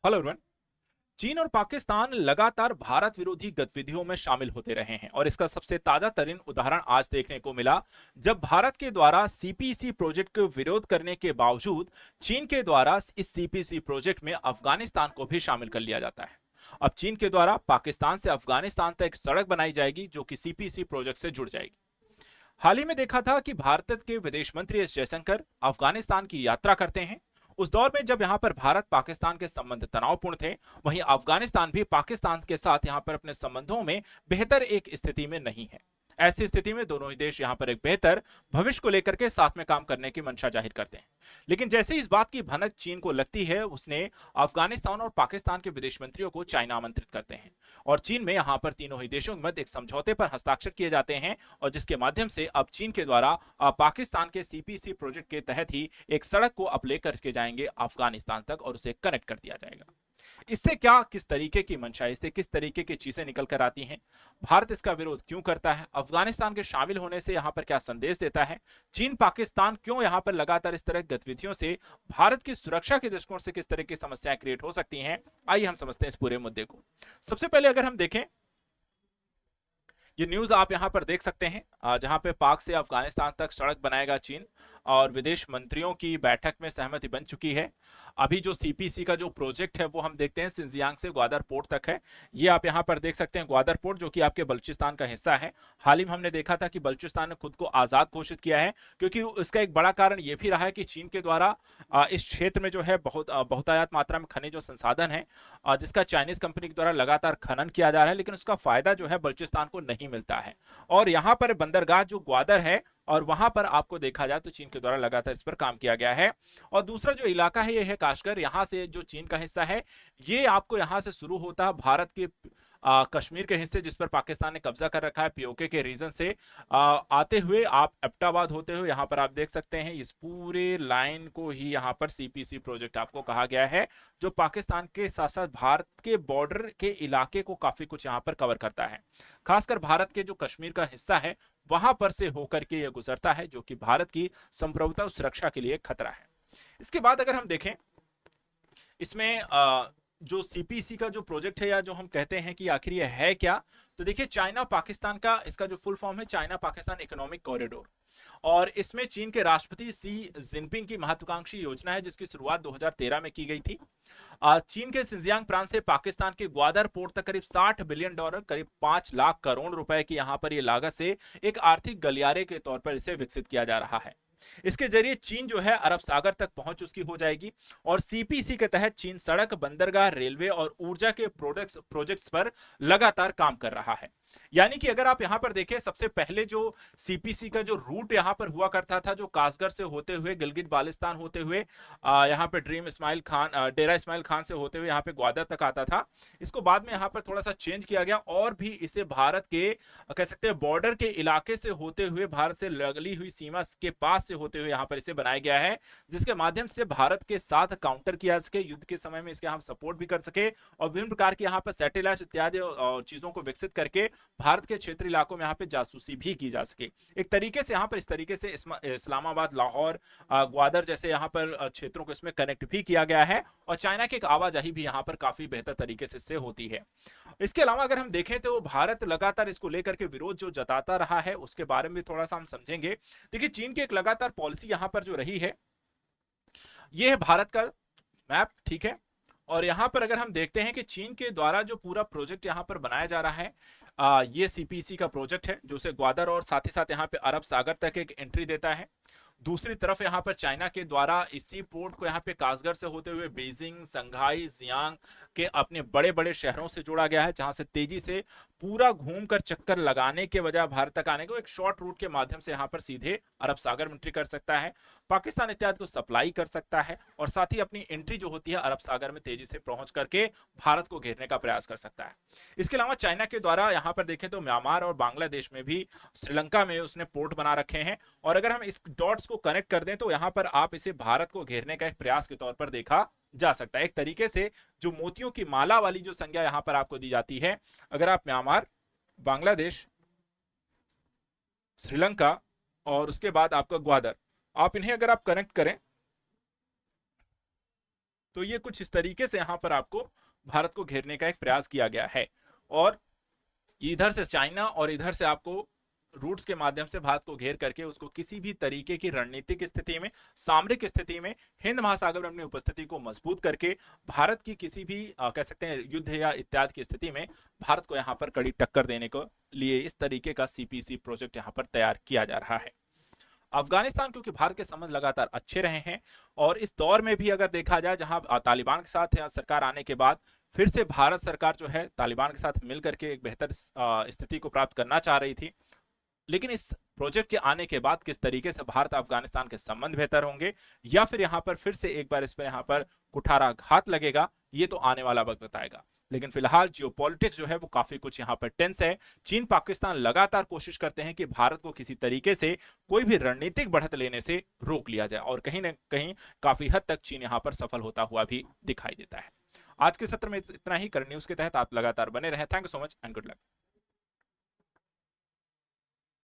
Hello everyone. चीन और पाकिस्तान लगातार भारत विरोधी गतिविधियों में शामिल होते रहे हैं और इसका सबसे ताजा तरीन उदाहरण आज देखने को मिला, जब भारत के द्वारा सीपीसी प्रोजेक्ट का विरोध करने के बावजूद चीन के द्वारा इस सीपीसी प्रोजेक्ट में अफगानिस्तान को भी शामिल कर लिया जाता है। अब चीन के द्वारा पाकिस्तान से अफगानिस्तान तक एक सड़क बनाई जाएगी जो कि सीपीसी प्रोजेक्ट से जुड़ जाएगी। हाल ही में देखा था कि भारत के विदेश मंत्री एस जयशंकर अफगानिस्तान की यात्रा करते हैं। उस दौर में जब यहां पर भारत पाकिस्तान के संबंध तनावपूर्ण थे, वहीं अफगानिस्तान भी पाकिस्तान के साथ यहां पर अपने संबंधों में बेहतर एक स्थिति में नहीं है। ऐसी स्थिति में दोनों ही देश यहां पर एक बेहतर भविष्य को लेकर के साथ में काम करने की मंशा जाहिर करते हैं। लेकिन जैसे इस बात की भनक चीन को लगती है, उसने अफगानिस्तान और पाकिस्तान के विदेश मंत्रियों को चाइना आमंत्रित करते हैं और चीन में यहां पर तीनों ही देशों के मध्य एक समझौते पर हस्ताक्षर किए जाते हैं और जिसके माध्यम से अब चीन के द्वारा पाकिस्तान के सीपीसी प्रोजेक्ट के तहत ही एक सड़क को अब लेकर के जाएंगे अफगानिस्तान तक और उसे कनेक्ट कर दिया जाएगा। इससे क्या किस तरीके की मंशा, इससे किस तरीके की चीजें निकल कर आती हैं, भारत इसका विरोध क्यों करता है, अफगानिस्तान के शामिल होने से यहां पर क्या संदेश देता है, चीन पाकिस्तान क्यों यहां पर लगातार इस तरह की गतिविधियों से भारत की सुरक्षा के दृष्टिकोण से किस तरह की समस्याएं क्रिएट हो सकती हैं, आइए हम समझते हैं इस पूरे मुद्दे को। सबसे पहले अगर हम देखें, ये न्यूज आप यहां पर देख सकते हैं, जहां पे पाक से अफगानिस्तान तक सड़क बनाएगा चीन और विदेश मंत्रियों की बैठक में सहमति बन चुकी है। अभी जो सीपीसी का जो प्रोजेक्ट है वो हम देखते हैं सिंजियांग से ग्वादर पोर्ट तक है। ये आप यहां पर देख सकते हैं ग्वादर पोर्ट, जो कि आपके बलूचिस्तान का हिस्सा है। हाल ही में हमने देखा था कि बलूचिस्तान ने खुद को आजाद घोषित किया है, क्योंकि इसका एक बड़ा कारण यह भी रहा है कि चीन के द्वारा इस क्षेत्र में जो है बहुतायत मात्रा में खनिज और संसाधन है, जिसका चाइनीज कंपनी के द्वारा लगातार खनन किया जा रहा है, लेकिन उसका फायदा जो है बलूचिस्तान को नहीं मिलता है। और यहाँ पर बंदरगाह जो ग्वादर है, और वहां पर आपको देखा जाए तो चीन के द्वारा लगातार इस पर काम किया गया है। और दूसरा जो इलाका है ये है काश्गर, यहाँ से जो चीन का हिस्सा है, ये आपको यहाँ से शुरू होता है भारत के कश्मीर के हिस्से जिस पर पाकिस्तान ने कब्जा कर रखा है पीओके के रीजन से, आते हुए आप एबटाबाद होते हुए यहाँ पर आप देख सकते हैं इस पूरे लाइन को ही यहाँ पर सीपीसी प्रोजेक्ट आपको कहा गया है, जो पाकिस्तान के साथ साथ भारत के बॉर्डर के इलाके को काफी कुछ यहाँ पर कवर करता है। खासकर भारत के जो कश्मीर का हिस्सा है वहां पर से होकर के यह गुजरता है, जो कि भारत की संप्रभुता और सुरक्षा के लिए खतरा है। इसके बाद अगर हम देखें इसमें जो सीपीसी का जो प्रोजेक्ट है, या जो हम कहते हैं कि आखिर ये है क्या, तो देखिए चाइना पाकिस्तान का इसका जो फुल फॉर्म है चाइना पाकिस्तान इकोनॉमिक कॉरिडोर, और इसमें चीन के राष्ट्रपति सी जिनपिंग की महत्वाकांक्षी योजना है जिसकी शुरुआत 2013 में की गई थी। चीन के सिंजियांग प्रांत से पाकिस्तान के ग्वादर पोर्ट तक करीब $60 बिलियन, करीब 5 लाख करोड़ रुपए की यहां पर यह लागत से एक आर्थिक गलियारे के तौर पर इसे विकसित किया जा रहा है। इसके जरिए चीन जो है अरब सागर तक पहुंच उसकी हो जाएगी और सीपीसी के तहत चीन सड़क, बंदरगाह, रेलवे और ऊर्जा के प्रोजेक्ट्स पर लगातार काम कर रहा है। यानी कि अगर आप यहां पर देखें, सबसे पहले जो सीपीसी का जो रूट यहां पर हुआ करता था, जो कासगर से होते हुए गिलगित बाल्टिस्तान होते हुए यहां पर डेरा इस्माइल खान से होते हुए यहां पे ग्वादर तक आता था, इसको बाद में यहां पर थोड़ा सा चेंज किया गया और भी इसे भारत के कह सकते हैं बॉर्डर के इलाके से होते हुए, भारत से लगली हुई सीमा के पास से होते हुए यहां पर इसे बनाया गया है, जिसके माध्यम से भारत के साथ काउंटर किया जा सके, युद्ध के समय में इसके हम सपोर्ट भी कर सके और विभिन्न प्रकार की यहाँ पर सैटेलाइट इत्यादि चीजों को विकसित करके भारत के क्षेत्रीय इलाकों में यहाँ पे जासूसी भी की जा सके। एक तरीके से यहाँ पर इस तरीके से इस्लामाबाद, लाहौर, ग्वादर जैसे यहाँ पर क्षेत्रों को इसमें कनेक्ट भी किया गया है और चाइना की एक आवाजाही भी यहाँ पर काफी बेहतर तरीके से होती है। इसके अलावा अगर हम देखें तो भारत लगातार इसको लेकर के विरोध जो जताता रहा है उसके बारे में थोड़ा सा हम समझेंगे। देखिए चीन की एक लगातार पॉलिसी यहाँ पर जो रही है, ये है भारत का मैप, ठीक है। और यहां पर अगर हम देखते हैं कि चीन के द्वारा जो पूरा प्रोजेक्ट यहां पर बनाया जा रहा है, ये सीपीसी का प्रोजेक्ट है जो से ग्वादर और साथ ही साथ यहां पे अरब सागर तक एक एंट्री देता है। दूसरी तरफ यहां पर चाइना के द्वारा इसी पोर्ट को यहां पे कासगर से होते हुए बीजिंग, संघाई, जियांग के अपने बड़े बड़े शहरों से जोड़ा गया है, जहां से तेजी से पूरा घूमकर चक्कर लगाने के बजाय भारत तक आने को एक शॉर्ट रूट के माध्यम से यहां पर सीधे अरब सागर में एंट्री कर सकता है, पाकिस्तान इत्यादि को सप्लाई कर सकता है और साथ ही अपनी एंट्री जो होती है अरब सागर में तेजी से पहुंच करके भारत को घेरने का प्रयास कर सकता है। इसके अलावा चाइना के द्वारा यहां पर देखें तो म्यांमार और बांग्लादेश में भी, श्रीलंका में उसने पोर्ट बना रखे हैं और अगर हम इस डॉट्स को कनेक्ट कर दें तो यहां पर आप इसे भारत को घेरने का एक प्रयास के तौर पर देखा जा सकता है। एक तरीके से जो मोतियों की माला वाली जो संज्ञा यहां पर आपको दी जाती है, अगर आप म्यांमार, बांग्लादेश, श्रीलंका और उसके बाद आपका ग्वादर, आप इन्हें अगर आप कनेक्ट करें तो ये कुछ इस तरीके से यहाँ पर आपको भारत को घेरने का एक प्रयास किया गया है। और इधर से चाइना और इधर से आपको रूट्स के माध्यम से भारत को घेर करके उसको किसी भी तरीके की रणनीतिक स्थिति में, सामरिक स्थिति में, हिंद महासागर में अपनी उपस्थिति को मजबूत करके भारत की किसी भी कह सकते हैं युद्ध या इत्यादि की स्थिति में भारत को यहां पर कड़ी टक्कर देने को लिए इस तरीके का सीपीसी प्रोजेक्ट यहां पर तैयार किया जा रहा है। अफगानिस्तान, क्योंकि भारत के संबंध लगातार अच्छे रहे हैं और इस दौर में भी अगर देखा जाए जहां तालिबान के साथ सरकार आने के बाद फिर से भारत सरकार जो है तालिबान के साथ मिलकर के एक बेहतर स्थिति को प्राप्त करना चाह रही थी, लेकिन इस प्रोजेक्ट के आने के बाद किस तरीके से भारत अफगानिस्तान के संबंध बेहतर होंगे या फिर यहां पर फिर से एक बार इस पर यहां पर कुठाराघात लगेगा, ये तो आने वाला वक्त बताएगा। लेकिन फिलहाल जियोपॉलिटिक्स जो है वो काफी कुछ यहां पर टेंस है। चीन पाकिस्तान लगातार कोशिश करते हैं कि भारत को किसी तरीके से कोई भी रणनीतिक बढ़त लेने से रोक लिया जाए और कहीं ना कहीं काफी हद तक चीन यहां पर सफल होता हुआ भी दिखाई देता है। आज के सत्र में इतना ही। करंट न्यूज के तहत आप लगातार बने रहे। Thank you so much and good luck.